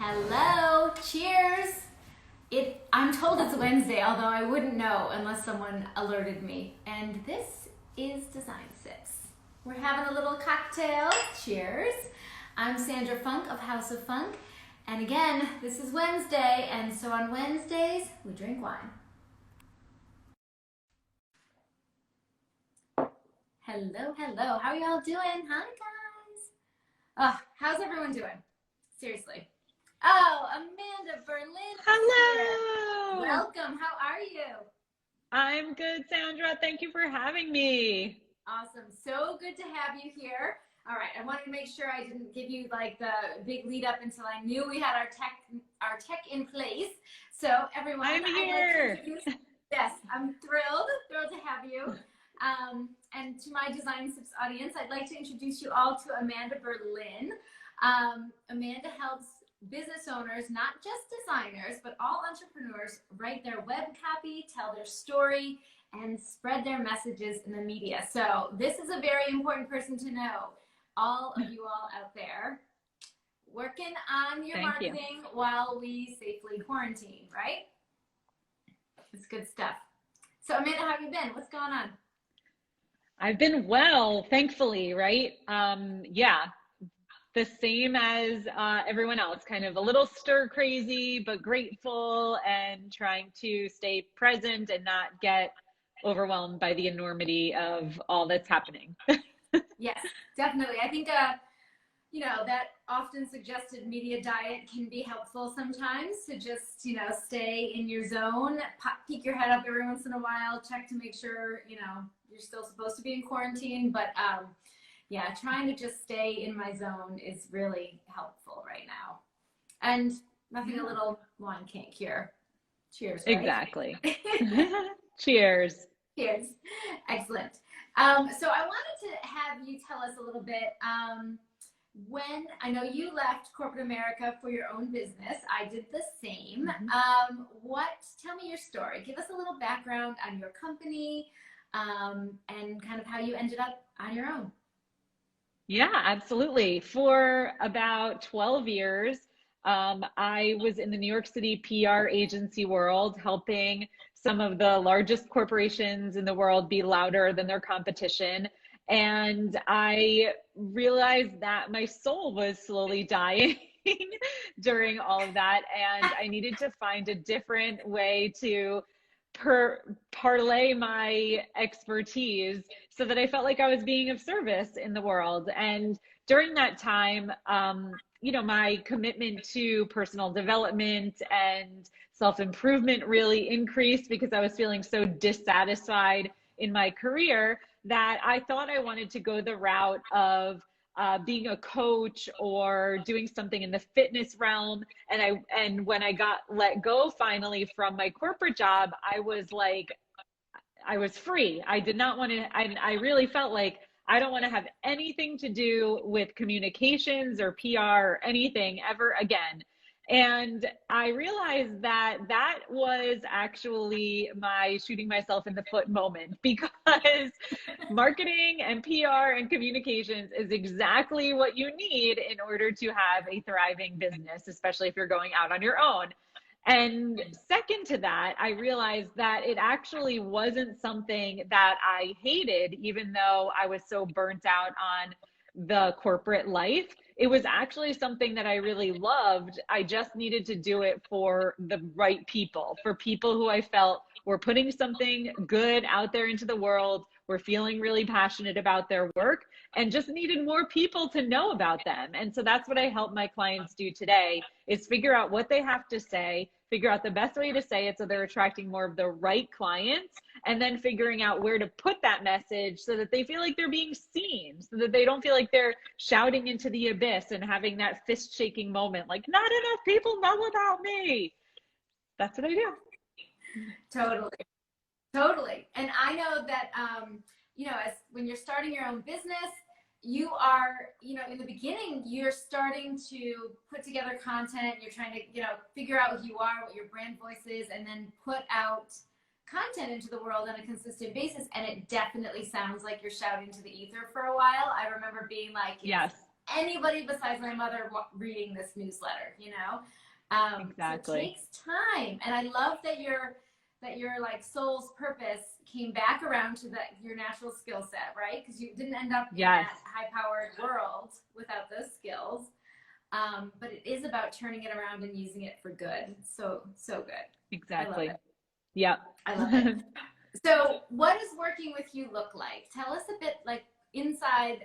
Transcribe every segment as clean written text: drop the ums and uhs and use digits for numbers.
Hello, cheers. I'm told it's Wednesday, although I wouldn't know unless someone alerted me. And this is Design Sips. We're having a little cocktail. Cheers. I'm Sandra Funk of House of Funk. And again, this is Wednesday, and so on Wednesdays, we drink wine. Hello, hello. How are y'all doing? Hi, guys. How's everyone doing? Seriously. Oh, Amanda Berlin is here. Hello. Welcome. How are you? I'm good, Sandra. Thank you for having me. Awesome. So good to have you here. All right. I wanted to make sure I didn't give you like the big lead up until I knew we had our tech in place. So everyone, I'm I'd like to here. introduce. Yes, I'm thrilled to have you. And to my Design Sips audience, I'd like to introduce you all to Amanda Berlin. Amanda helps business owners, not just designers, but all entrepreneurs, write their web copy, tell their story, and spread their messages in the media. So this is a very important person to know. All of you all out there working on your Thank you. marketing while we safely quarantine, right? It's good stuff. So Amanda, how have you been? What's going on? I've been well, thankfully, right? Yeah, the same as everyone else, kind of a little stir crazy, but grateful and trying to stay present and not get overwhelmed by the enormity of all that's happening. Yes, definitely. I think that often suggested media diet can be helpful sometimes to just, stay in your zone, peek your head up every once in a while, check to make sure, you're still supposed to be in quarantine. But yeah, trying to just stay in my zone is really helpful right now. And nothing a little wine can't cure. Cheers, right? Exactly. Cheers. Cheers. Excellent. So I wanted to have you tell us a little bit. When I know you left corporate America for your own business, I did the same. Tell me your story. Give us a little background on your company, and kind of how you ended up on your own. Yeah, absolutely. For about 12 years, I was in the New York City PR agency world, helping some of the largest corporations in the world be louder than their competition. And I realized that my soul was slowly dying during all of that. And I needed to find a different way to parlay my expertise so that I felt like I was being of service in the world. And during that time, my commitment to personal development and self-improvement really increased because I was feeling so dissatisfied in my career that I thought I wanted to go the route of being a coach or doing something in the fitness realm. And when I got let go finally from my corporate job, I was like, I was free. I did not want to, I really felt like I don't want to have anything to do with communications or PR or anything ever again. And I realized that that was actually my shooting myself in the foot moment because marketing and PR and communications is exactly what you need in order to have a thriving business, especially if you're going out on your own. And second to that, I realized that it actually wasn't something that I hated, even though I was so burnt out on the corporate life. It was actually something that I really loved. I just needed to do it for the right people, for people who I felt were putting something good out there into the world, were feeling really passionate about their work, and just needed more people to know about them. And so that's what I help my clients do today, is figure out what they have to say, figure out the best way to say it so they're attracting more of the right clients, and then figuring out where to put that message so that they feel like they're being seen, so that they don't feel like they're shouting into the abyss and having that fist shaking moment, like, not enough people know about me. That's what I do. Totally. Totally. And I know that, as when you're starting your own business, you are, in the beginning, you're starting to put together content. You're trying to, figure out who you are, what your brand voice is, and then put out content into the world on a consistent basis. And it definitely sounds like you're shouting to the ether for a while. I remember being like, Yes. anybody besides my mother reading this newsletter, you know? So it Exactly. takes time. And I love that your like soul's purpose came back around to your natural skill set, right? Because you didn't end up in Yes, that high-powered world without those skills. But it is about turning it around and using it for good. So, so good. I love exactly. it. Yep. I love it. So what does working with you look like? Tell us a bit, like, inside,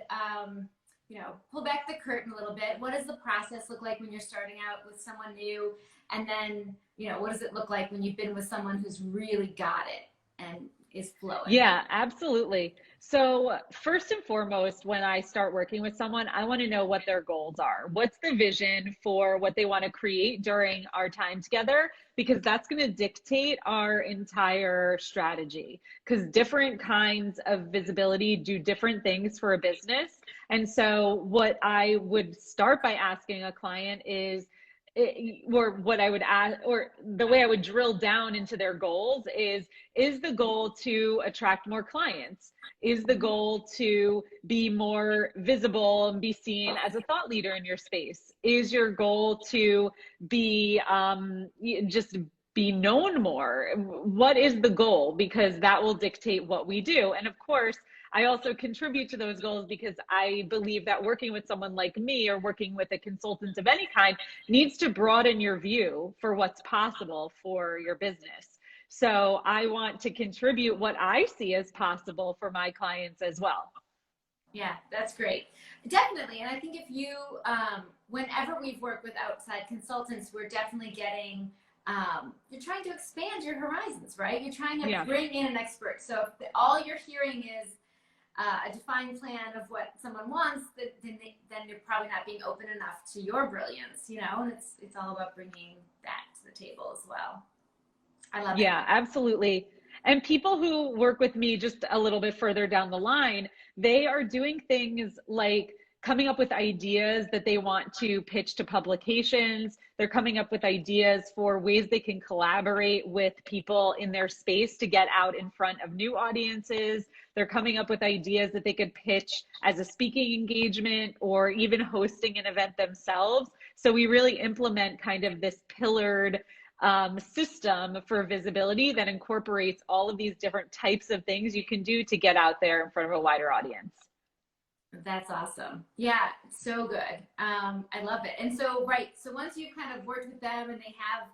pull back the curtain a little bit. What does the process look like when you're starting out with someone new? And then, what does it look like when you've been with someone who's really got it and is flowing? Yeah, absolutely. So, first and foremost, when I start working with someone, I want to know what their goals are. What's the vision for what they want to create during our time together? Because that's going to dictate our entire strategy. Because different kinds of visibility do different things for a business. And so, what I would start by asking a client or what I would ask, or the way I would drill down into their goals is the goal to attract more clients? Is the goal to be more visible and be seen as a thought leader in your space? Is your goal to be just be known more? What is the goal? Because that will dictate what we do. And of course, I also contribute to those goals because I believe that working with someone like me or working with a consultant of any kind needs to broaden your view for what's possible for your business. So I want to contribute what I see as possible for my clients as well. Yeah, that's great. Definitely. And I think if you, whenever we've worked with outside consultants, we're definitely getting, you're trying to expand your horizons, right? You're trying to Yeah. bring in an expert. So if all you're hearing is a defined plan of what someone wants, then they're probably not being open enough to your brilliance, and it's all about bringing that to the table as well. I love it. Yeah, absolutely. And people who work with me just a little bit further down the line, they are doing things like coming up with ideas that they want to pitch to publications. They're coming up with ideas for ways they can collaborate with people in their space to get out in front of new audiences. They're coming up with ideas that they could pitch as a speaking engagement or even hosting an event themselves. So we really implement kind of this pillared system for visibility that incorporates all of these different types of things you can do to get out there in front of a wider audience. That's awesome. Yeah, so good. I love it. And so, right, so once you've kind of worked with them and they have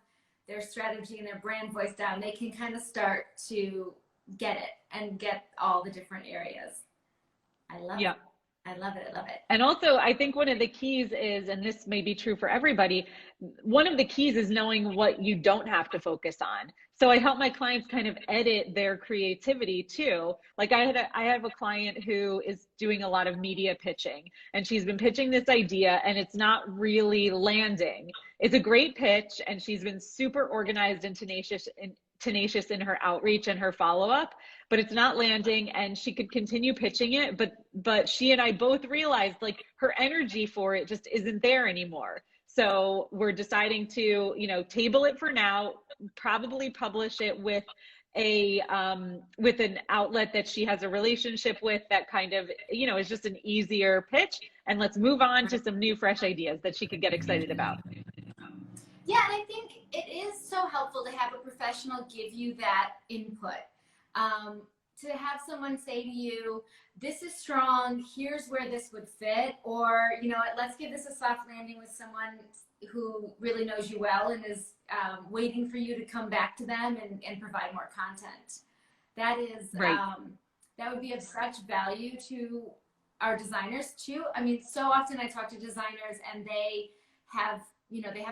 their strategy and their brand voice down, they can kind of start to get it and get all the different areas. I love Yeah. it. I love it. I love it. And also, I think one of the keys is, and this may be true for everybody, one of the keys is knowing what you don't have to focus on. So I help my clients kind of edit their creativity too. Like I have a client who is doing a lot of media pitching, and she's been pitching this idea and it's not really landing. It's a great pitch, and she's been super organized and tenacious in her outreach and her follow-up, but it's not landing, and she could continue pitching it, but she and I both realized like her energy for it just isn't there anymore. So we're deciding to, table it for now, probably publish it with with an outlet that she has a relationship with that kind of, is just an easier pitch, and let's move on to some new fresh ideas that she could get excited about. Yeah, and I think it is so helpful to have a professional give you that input. To have someone say to you, this is strong, here's where this would fit, or, let's give this a soft landing with someone who really knows you well and is waiting for you to come back to them and provide more content. That is, Right. that would be of such value to our designers too. I mean, so often I talk to designers and they have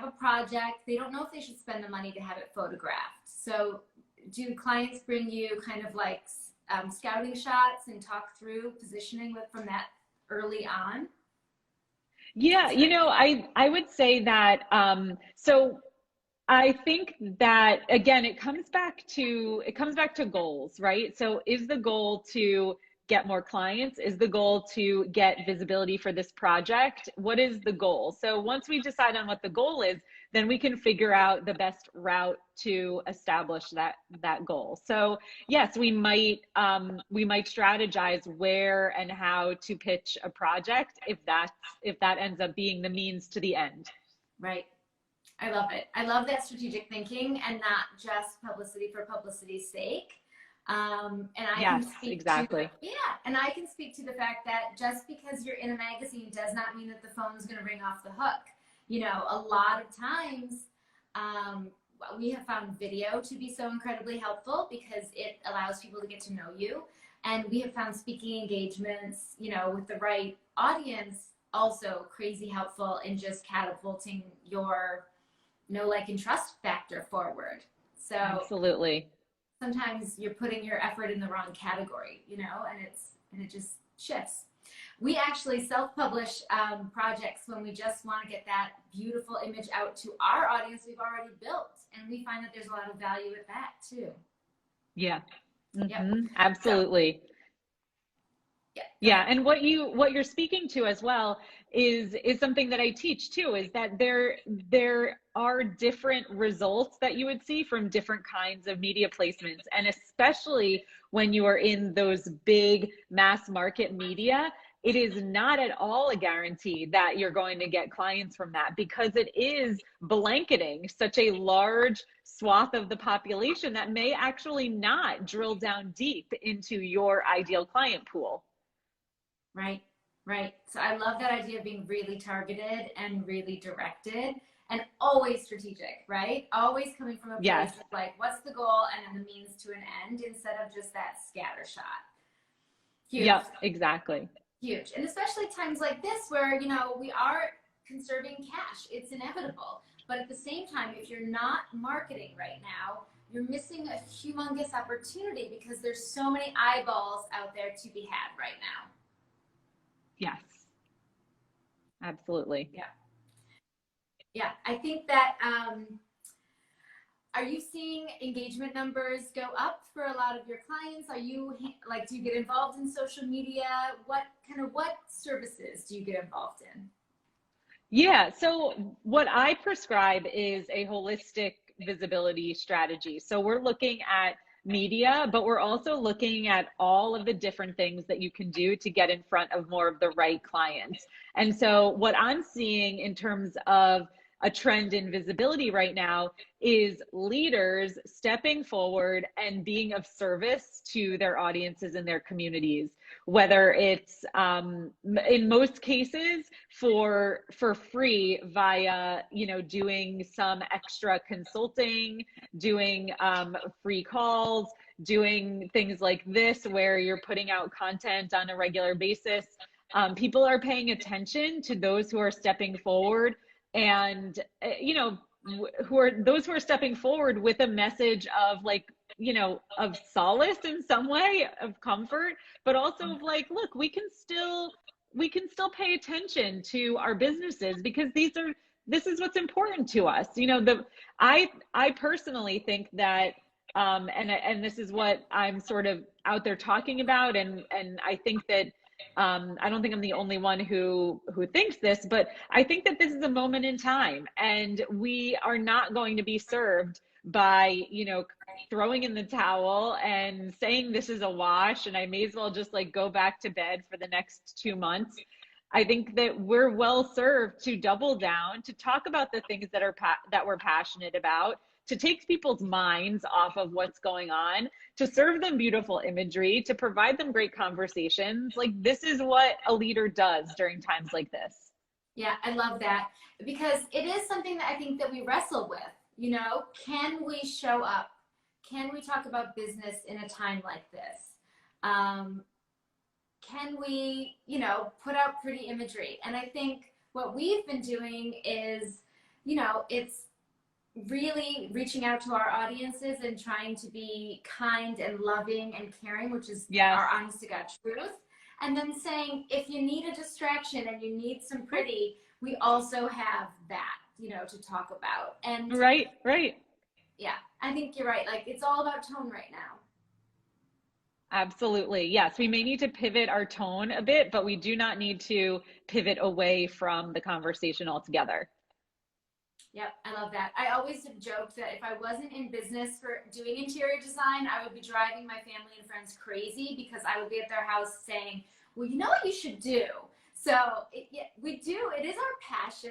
a project. They don't know if they should spend the money to have it photographed. So do clients bring you kind of like scouting shots and talk through positioning from that early on? Yeah, I would say that so I think that again it comes back to goals, right? So is the goal to get more clients? Is the goal to get visibility for this project? What is the goal? So once we decide on what the goal is, then we can figure out the best route to establish that goal. So yes, we might strategize where and how to pitch a project if that ends up being the means to the end. Right. I love it. I love that strategic thinking and not just publicity for publicity's sake. And I Yes, can speak exactly. and I can speak to the fact that just because you're in a magazine does not mean that the phone's going to ring off the hook. You know, a lot of times we have found video to be so incredibly helpful because it allows people to get to know you. And we have found speaking engagements, you know, with the right audience also crazy helpful in just catapulting your know, like, and trust factor forward. So absolutely. Sometimes you're putting your effort in the wrong category, you know, and it just shifts. We actually self-publish projects when we just want to get that beautiful image out to our audience we've already built, and we find that there's a lot of value with that too. Yeah. Mm-hmm. Yep. Absolutely. So, yeah. Yeah, and what you're speaking to as well is something that I teach too, is that there are different results that you would see from different kinds of media placements, and especially when you are in those big mass market media, it is not at all a guarantee that you're going to get clients from that, because it is blanketing such a large swath of the population that may actually not drill down deep into your ideal client pool. Right, right. So I love that idea of being really targeted and really directed and always strategic, right? Always coming from a place Yes. of like, what's the goal and then the means to an end instead of just that scattershot. Huge. Yep, exactly. Huge. And especially times like this where, you know, we are conserving cash. It's inevitable. But at the same time, if you're not marketing right now, you're missing a humongous opportunity because there's so many eyeballs out there to be had right now. Yes, absolutely. Yeah. Yeah. I think that, are you seeing engagement numbers go up for a lot of your clients? Are you like, do you get involved in social media? What services do you get involved in? Yeah, so what I prescribe is a holistic visibility strategy. So we're looking at media, but we're also looking at all of the different things that you can do to get in front of more of the right clients. And so what I'm seeing in terms of a trend in visibility right now is leaders stepping forward and being of service to their audiences and their communities, whether it's in most cases for free via, you know, doing some extra consulting, doing free calls, doing things like this where you're putting out content on a regular basis. People are paying attention to those who are stepping forward, and you know, who are stepping forward with a message of, like, you know, of solace in some way, of comfort, but also of like, look, we can still pay attention to our businesses because this is what's important to us. You know, I personally think that and this is what I'm sort of out there talking about, and I think that I don't think I'm the only one who thinks this, but I think that this is a moment in time, and we are not going to be served by, you know, throwing in the towel and saying this is a wash and I may as well just like go back to bed for the next 2 months. I think that we're well served to double down, to talk about the things that we're passionate about, to take people's minds off of what's going on, to serve them beautiful imagery, to provide them great conversations. Like, this is what a leader does during times like this. Yeah, I love that, because it is something that I think that we wrestle with. You know, can we show up? Can we talk about business in a time like this? Can we, you know, put out pretty imagery? And I think what we've been doing is, you know, it's really reaching out to our audiences and trying to be kind and loving and caring, which is our honest to God truth. And then saying, if you need a distraction and you need some pretty, we also have that, you know, to talk about. And right. Yeah, I think you're right. Like, it's all about tone right now. Absolutely. Yes, we may need to pivot our tone a bit, but we do not need to pivot away from the conversation altogether. Yep, I love that. I always have joked that if I wasn't in business for doing interior design, I would be driving my family and friends crazy because I would be at their house saying, well, you know what you should do? So yeah, we do. It is our passion.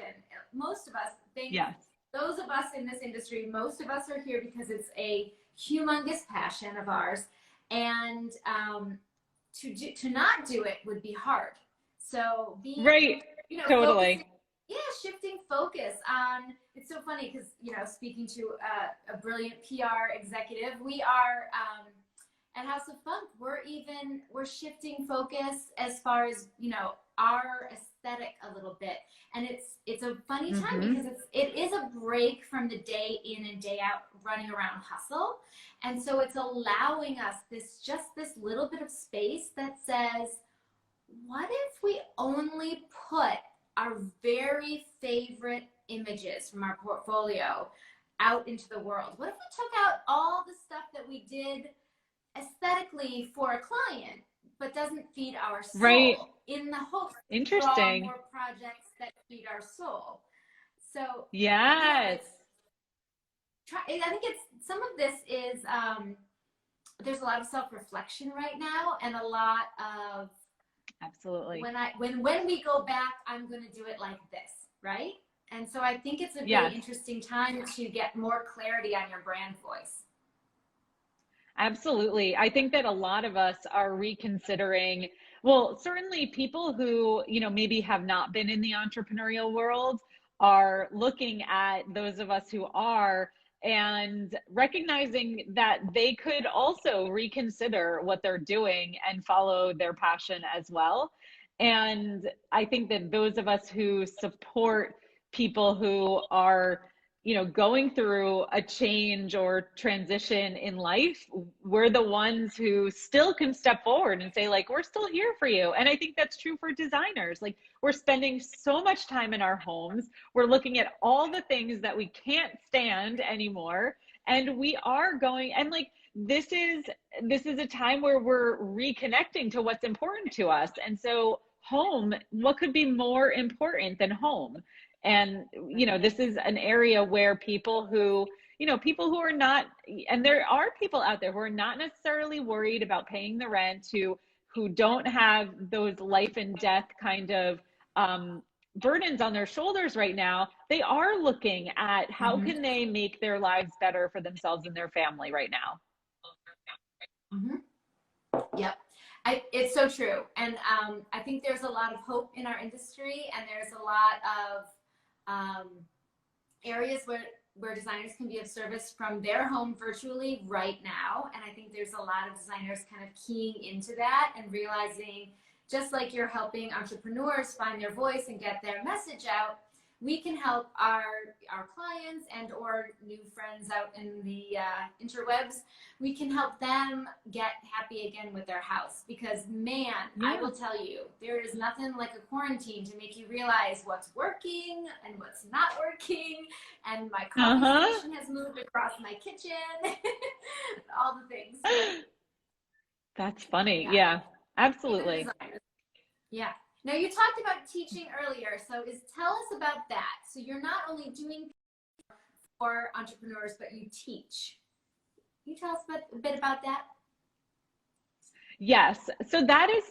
Most of us think, Yes. those of us in this industry, most of us are here because it's a humongous passion of ours. And to not do it would be hard. So being, Right. focusing, Totally. yeah, shifting focus on, it's so funny because, speaking to a brilliant PR executive, we are at House of Funk, we're shifting focus as far as, our aesthetic a little bit. And it's a funny time because it is a break from the day in and day out running around hustle. And so it's allowing us this little bit of space that says, what if we only put our very favorite images from our portfolio out into the world? What if we took out all the stuff that we did aesthetically for a client, but doesn't feed our soul, Right. in the hopes to draw Interesting. more projects that feed our soul? So yeah, Yes. I think some of this is there's a lot of self-reflection right now, and a lot of, Absolutely. when we go back, I'm going to do it like this, right? And so I think it's a Yes. really interesting time to get more clarity on your brand voice. Absolutely. I think that a lot of us are reconsidering, well, certainly people who, maybe have not been in the entrepreneurial world are looking at those of us who are and recognizing that they could also reconsider what they're doing and follow their passion as well. And I think that those of us who support people who are going through a change or transition in life, we're the ones who still can step forward and say, like, we're still here for you. And I think that's true for designers. Like, we're spending so much time in our homes. We're looking at all the things that we can't stand anymore. And we are going, and like, this is a time where we're reconnecting to what's important to us. And so home, what could be more important than home? And this is an area where people who are not, and there are people out there who are not necessarily worried about paying the rent, who don't have those life and death kind of burdens on their shoulders right now. They are looking at how can they make their lives better for themselves and their family right now. Yep. It's so true. And I think there's a lot of hope in our industry, and there's a lot of areas where designers can be of service from their home virtually right now. And I think there's a lot of designers kind of keying into that and realizing, just like you're helping entrepreneurs find their voice and get their message out, we can help our clients and or new friends out in the interwebs. We can help them get happy again with their house, because man, I will tell you, there is nothing like a quarantine to make you realize what's working and what's not working. And my coffee station has moved across my kitchen. All the things. That's funny. Yeah, absolutely. Yeah. Now, you talked about teaching earlier, so tell us about that. So you're not only doing for entrepreneurs, but you teach. Can you tell us a bit about that? Yes. So that is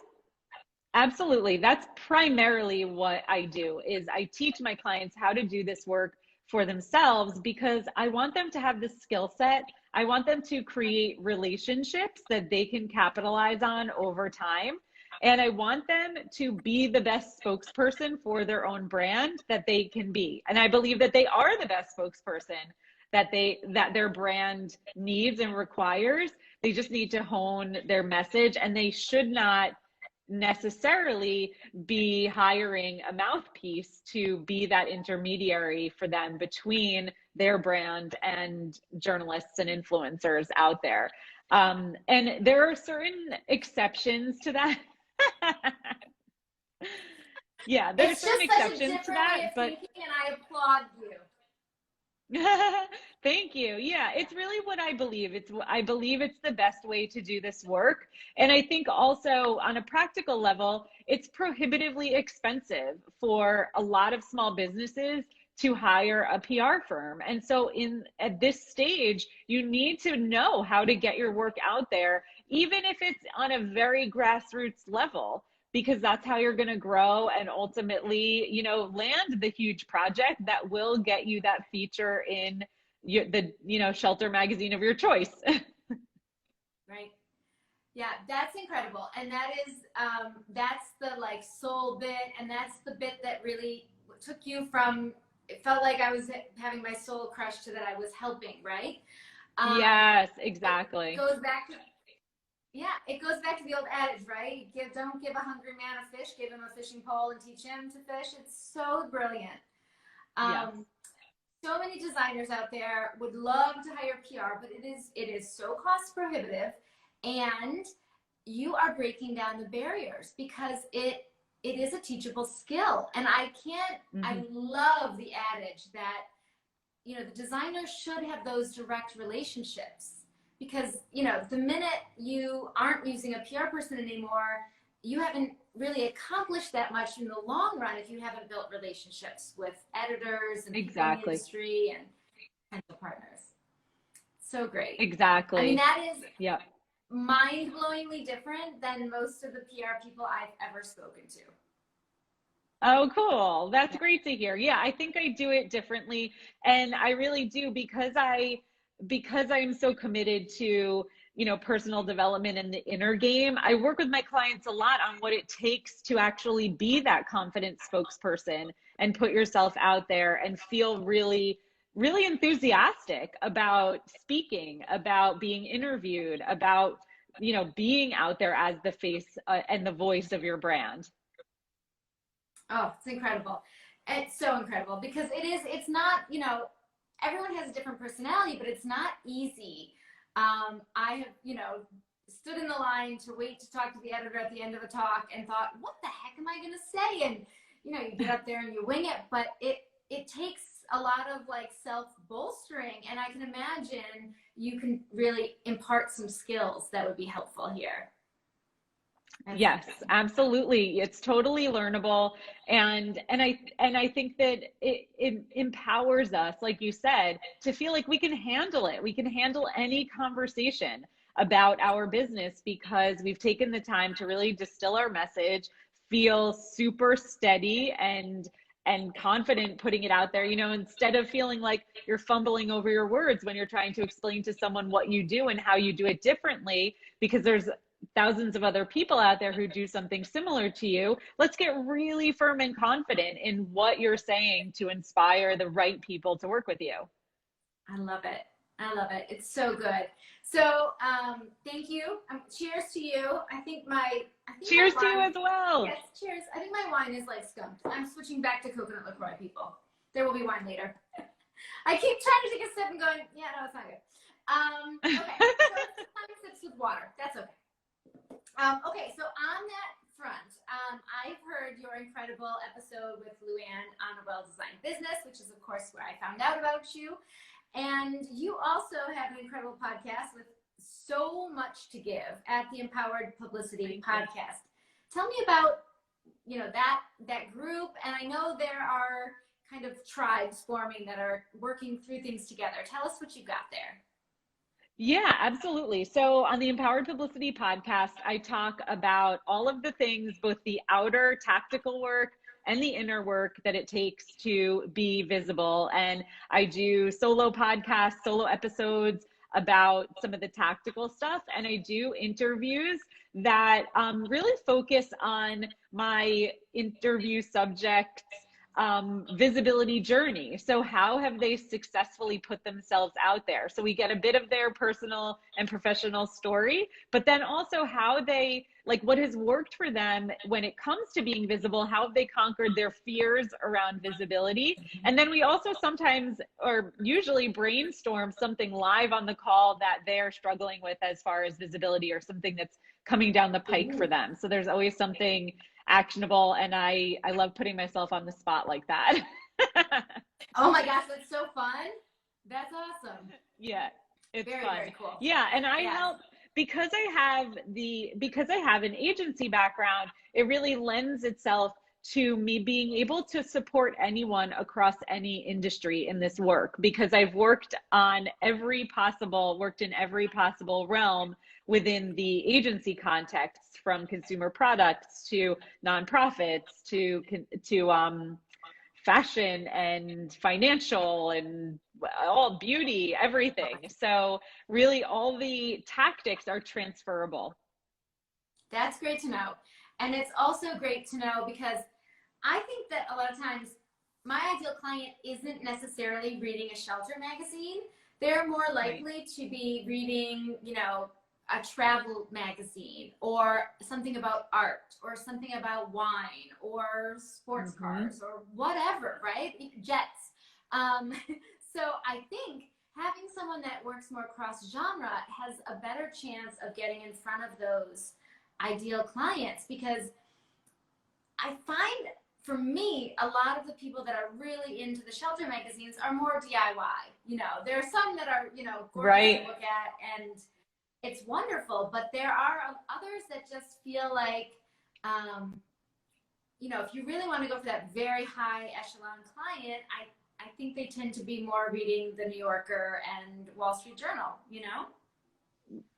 absolutely, that's primarily what I do, is I teach my clients how to do this work for themselves, because I want them to have the skill set. I want them to create relationships that they can capitalize on over time. And I want them to be the best spokesperson for their own brand that they can be. And I believe that they are the best spokesperson that their brand needs and requires. They just need to hone their message, and they should not necessarily be hiring a mouthpiece to be that intermediary for them between their brand and journalists and influencers out there. And there are certain exceptions to that. Yeah, there's certain exceptions to that, but and I applaud you. Thank you. Yeah, it's really what I believe. I believe it's the best way to do this work. And I think also on a practical level, it's prohibitively expensive for a lot of small businesses to hire a PR firm. And so at this stage, you need to know how to get your work out there, even if it's on a very grassroots level, because that's how you're going to grow and ultimately, land the huge project that will get you that feature in the shelter magazine of your choice. Right. Yeah, that's incredible. And that's the like soul bit. And that's the bit that really took you from, it felt like I was having my soul crushed to that I was helping, right? Yes, exactly. It goes back to, yeah, it goes back to the old adage, right? Don't give a hungry man a fish, give him a fishing pole and teach him to fish. It's so brilliant. Yes. So many designers out there would love to hire PR, but it is so cost prohibitive, and you are breaking down the barriers because it is a teachable skill. And I love the adage that, the designer should have those direct relationships because, the minute you aren't using a PR person anymore, you haven't really accomplished that much in the long run if you haven't built relationships with editors and people in the industry and potential partners. So great. Exactly. I mean, that is yep. mind-blowingly different than most of the PR people I've ever spoken to. Oh, cool. That's great to hear. Yeah, I think I do it differently. And I really do because I'm so committed to, personal development and the inner game. I work with my clients a lot on what it takes to actually be that confident spokesperson and put yourself out there and feel really, really enthusiastic about speaking, about being interviewed, about, being out there as the face and the voice of your brand. Oh, it's incredible. It's so incredible because it's not, everyone has a different personality, but it's not easy. I have, stood in the line to wait to talk to the editor at the end of a talk and thought, what the heck am I going to say? And, you get up there and you wing it, but it takes a lot of like self-bolstering. And I can imagine you can really impart some skills that would be helpful here. Yes, absolutely. It's totally learnable. And I think that it empowers us, like you said, to feel like we can handle it. We can handle any conversation about our business because we've taken the time to really distill our message, feel super steady and confident putting it out there, instead of feeling like you're fumbling over your words when you're trying to explain to someone what you do and how you do it differently, because there's thousands of other people out there who do something similar to you. Let's get really firm and confident in what you're saying to inspire the right people to work with you. I love it. I love it. It's so good. So thank you. Cheers to you. Cheers to you as well. Yes, cheers. I think my wine is like skunked. I'm switching back to coconut LaCroix, people. There will be wine later. I keep trying to take a sip and going, yeah, no, it's not good. Okay, so it's sips with water. That's okay. Okay, so on that front, I've heard your incredible episode with Luann on a well-designed business, which is, of course, where I found out about you. And you also have an incredible podcast with so much to give at the Empowered Publicity Podcast. Tell me about, that group. And I know there are kind of tribes forming that are working through things together. Tell us what you got there. Yeah, absolutely. So on the Empowered Publicity podcast, I talk about all of the things, both the outer tactical work and the inner work that it takes to be visible. And I do solo podcasts, solo episodes about some of the tactical stuff. And I do interviews that really focus on my interview subjects' visibility journey. So how have they successfully put themselves out there? So we get a bit of their personal and professional story, but then also how they, like, what has worked for them when it comes to being visible, how have they conquered their fears around visibility. And then we also sometimes, or usually, brainstorm something live on the call that they're struggling with as far as visibility or something that's coming down the pike for them. So there's always something actionable, and I love putting myself on the spot like that. Oh my gosh, that's so fun. That's awesome. Yeah, it's Very, fun. very cool. Yeah, and I Yes. help because I have an agency background, it really lends itself to me being able to support anyone across any industry in this work because I've worked in every possible realm within the agency context, from consumer products to nonprofits to fashion and financial and all beauty, everything. So really all the tactics are transferable. That's great to know. And it's also great to know because I think that a lot of times my ideal client isn't necessarily reading a shelter magazine. They're more Right. likely to be reading, a travel magazine or something about art or something about wine or sports Mm-hmm. cars or whatever, right? Jets. Um, so I think having someone that works more cross genre has a better chance of getting in front of those ideal clients because I find for me, a lot of the people that are really into the shelter magazines are more DIY. There are some that are, gorgeous to Right. look at and it's wonderful, but there are others that just feel like, um, if you really want to go for that very high echelon client, I think they tend to be more reading the New Yorker and Wall Street Journal.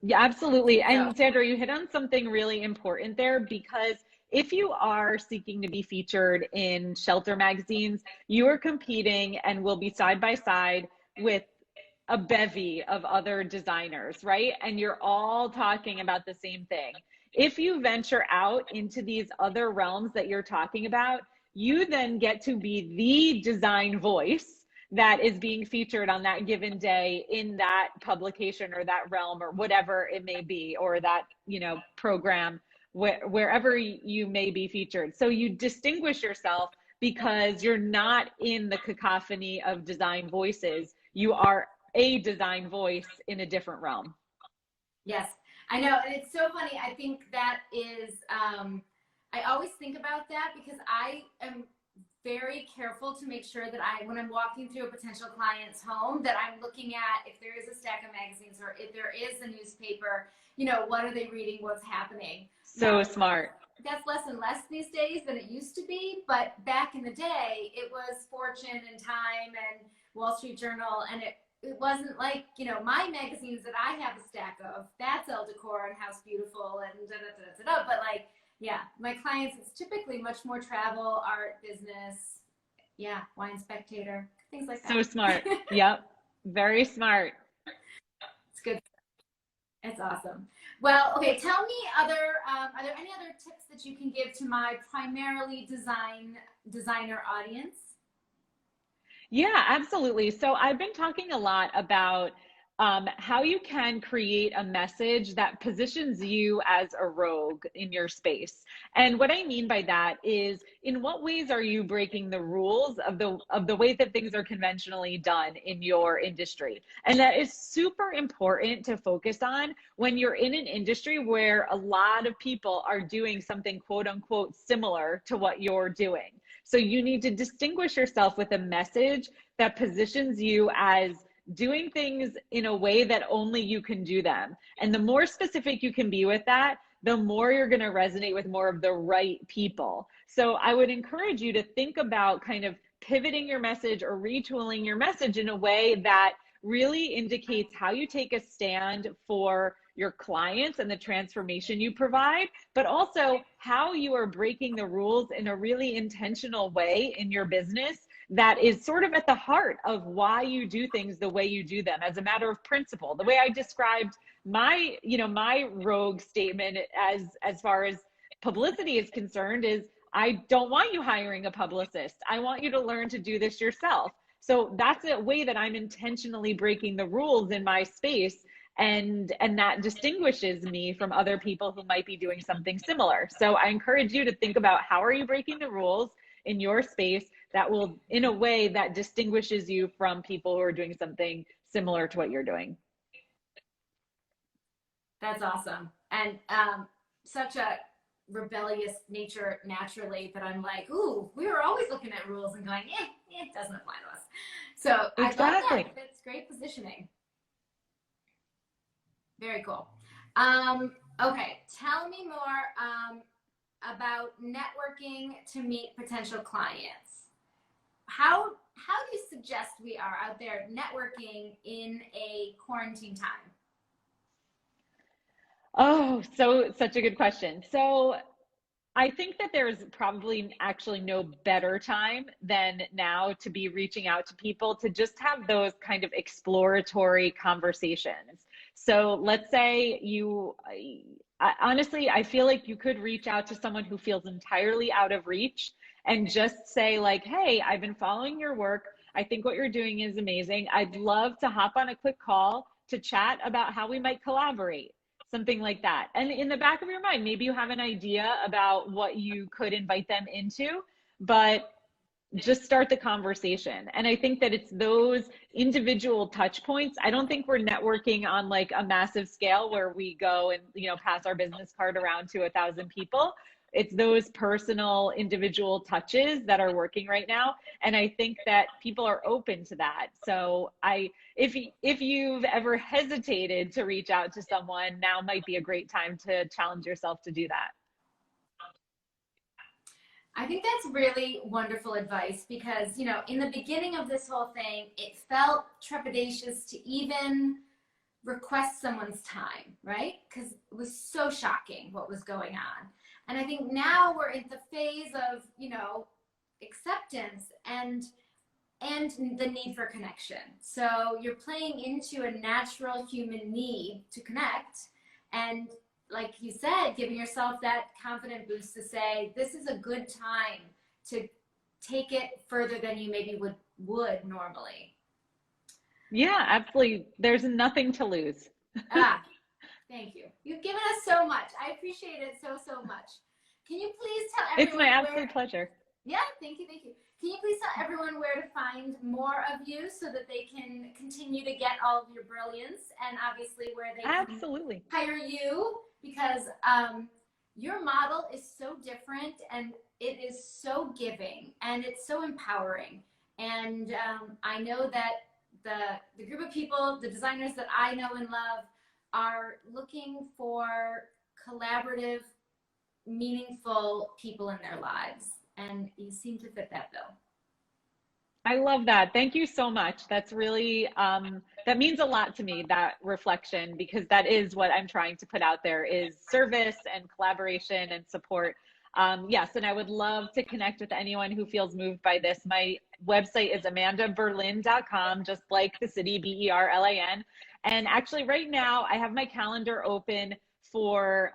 Yeah, absolutely. So, And Sandra, you hit on something really important there because if you are seeking to be featured in shelter magazines, you are competing and will be side by side with a bevy of other designers, right? And you're all talking about the same thing. If you venture out into these other realms that you're talking about, you then get to be the design voice that is being featured on that given day in that publication or that realm or whatever it may be, or that, program wherever you may be featured. So you distinguish yourself because you're not in the cacophony of design voices. You are a design voice in a different realm. yes, I know. And it's so funny. I think that is, I always think about that because I am very careful to make sure that when I'm walking through a potential client's home, that I'm looking at if there is a stack of magazines or if there is a newspaper, what are they reading, what's happening. Now, So smart. that's less and less these days than it used to be, but back in the day, it was Fortune and Time and Wall Street Journal, and it wasn't like, my magazines that I have a stack of, that's Elle Decor and House Beautiful and da-da-da-da-da, but like, yeah, my clients, it's typically much more travel, art, business, yeah, Wine Spectator, things like So that. smart. Yep. Very smart. It's good. It's awesome. Well, okay, tell me are there any other tips that you can give to my primarily designer audience? Yeah, absolutely. So I've been talking a lot about how you can create a message that positions you as a rogue in your space. And what I mean by that is, in what ways are you breaking the rules of the way that things are conventionally done in your industry? And that is super important to focus on when you're in an industry where a lot of people are doing something quote unquote similar to what you're doing. So you need to distinguish yourself with a message that positions you as doing things in a way that only you can do them. And the more specific you can be with that, the more you're going to resonate with more of the right people. So I would encourage you to think about kind of pivoting your message or retooling your message in a way that really indicates how you take a stand for your clients and the transformation you provide, but also how you are breaking the rules in a really intentional way in your business that is sort of at the heart of why you do things the way you do them as a matter of principle. The way I described my rogue statement as far as publicity is concerned is, I don't want you hiring a publicist. I want you to learn to do this yourself. So that's a way that I'm intentionally breaking the rules in my space, and that distinguishes me from other people who might be doing something similar. So I encourage you to think about, how are you breaking the rules in your space that will, in a way that distinguishes you from people who are doing something similar to what you're doing. That's awesome. And such a rebellious nature naturally that I'm like, ooh, we were always looking at rules and going, it doesn't apply to us. So I love that. Exactly. That's great positioning. Very cool. Okay, tell me more about networking to meet potential clients. How do you suggest we are out there networking in a quarantine time? Oh, so such a good question. So I think that there's probably actually no better time than now to be reaching out to people to just have those kind of exploratory conversations. So let's say honestly, I feel like you could reach out to someone who feels entirely out of reach and just say like, hey, I've been following your work. I think what you're doing is amazing. I'd love to hop on a quick call to chat about how we might collaborate, something like that. And in the back of your mind, maybe you have an idea about what you could invite them into, but just start the conversation. And I think that it's those individual touch points. I don't think we're networking on like a massive scale where we go and, pass our business card around to 1,000 people. It's those personal individual touches that are working right now. And I think that people are open to that. So if you've ever hesitated to reach out to someone, now might be a great time to challenge yourself to do that. I think that's really wonderful advice because, in the beginning of this whole thing, it felt trepidatious to even request someone's time, right? Because it was so shocking what was going on. And I think now we're in the phase of, acceptance and the need for connection. So you're playing into a natural human need to connect. And like you said, giving yourself that confident boost to say, this is a good time to take it further than you maybe would normally. Yeah, absolutely. There's nothing to lose. Thank you. You've given us so much. I appreciate it so much. Can you please tell everyone? It's my absolute pleasure. Yeah, thank you. Can you please tell everyone where to find more of you so that they can continue to get all of your brilliance, and obviously where they can hire you, because your model is so different and it is so giving and it's so empowering. And I know that the group of people, the designers that I know and love, are looking for collaborative, meaningful people in their lives. And you seem to fit that bill. I love that. Thank you so much. That's really, that means a lot to me, that reflection, because that is what I'm trying to put out there, is service and collaboration and support. Yes, and I would love to connect with anyone who feels moved by this. My website is amandaberlin.com, just like the city, Berlin. And actually right now I have my calendar open for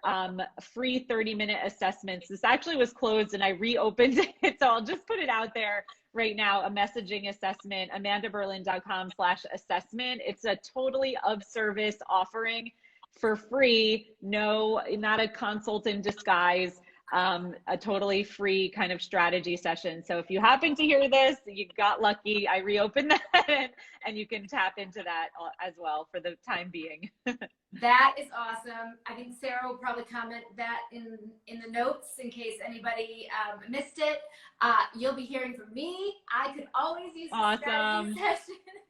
free 30-minute assessments. This actually was closed and I reopened it. So I'll just put it out there right now, a messaging assessment, amandaberlin.com/assessment. It's a totally of service offering for free. No, not a consult in disguise. A totally free kind of strategy session. So if you happen to hear this, you got lucky. I reopened that and you can tap into that as well for the time being. That is awesome. I think Sarah will probably comment that in the notes in case anybody missed it. You'll be hearing from me. I could always use a strategy session.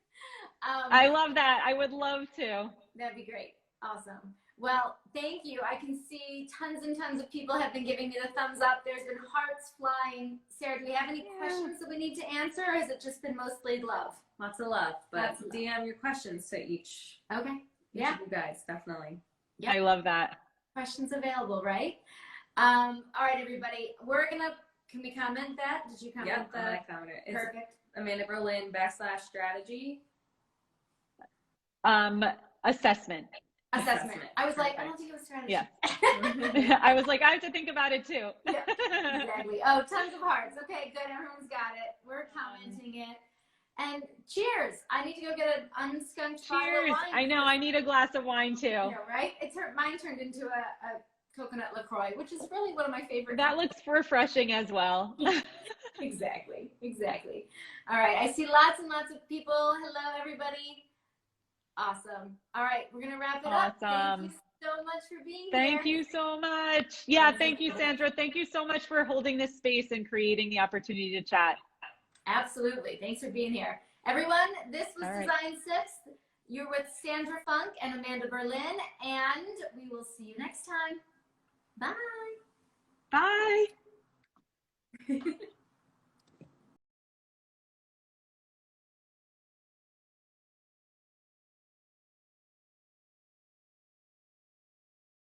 I love that. I would love to. That'd be great. Awesome. Well, thank you. I can see tons and tons of people have been giving me the thumbs up. There's been hearts flying. Sarah, do we have any questions that we need to answer, or has it just been mostly love? Lots of love, but DM your questions to each. Okay. Each of you guys, definitely. Yep. I love that. Questions available, right? All right, everybody. Can we comment that? Did you comment that? Yeah, I found it. It's perfect. Amanda Berlin /strategy. Assessment. I was like, I don't think it was strategy. Yeah. I was like, I have to think about it too. Yeah, exactly. Oh, tons of hearts. Okay, good. Everyone's got it. We're commenting it. And cheers. I need to go get an unskunked bottle of wine. I know. I need a glass of wine too. You know, right? Mine turned into a coconut LaCroix, which is really one of my favorite. That looks refreshing as well. Exactly. All right. I see lots and lots of people. Hello, everybody. Awesome. All right. We're going to wrap it up. Thank you so much for being here. Thank you so much. Yeah. Thank you, Sandra. Thank you so much for holding this space and creating the opportunity to chat. Absolutely. Thanks for being here. Everyone, this was All right. Design Sips. You're with Sandra Funk and Amanda Berlin, and we will see you next time. Bye. Bye.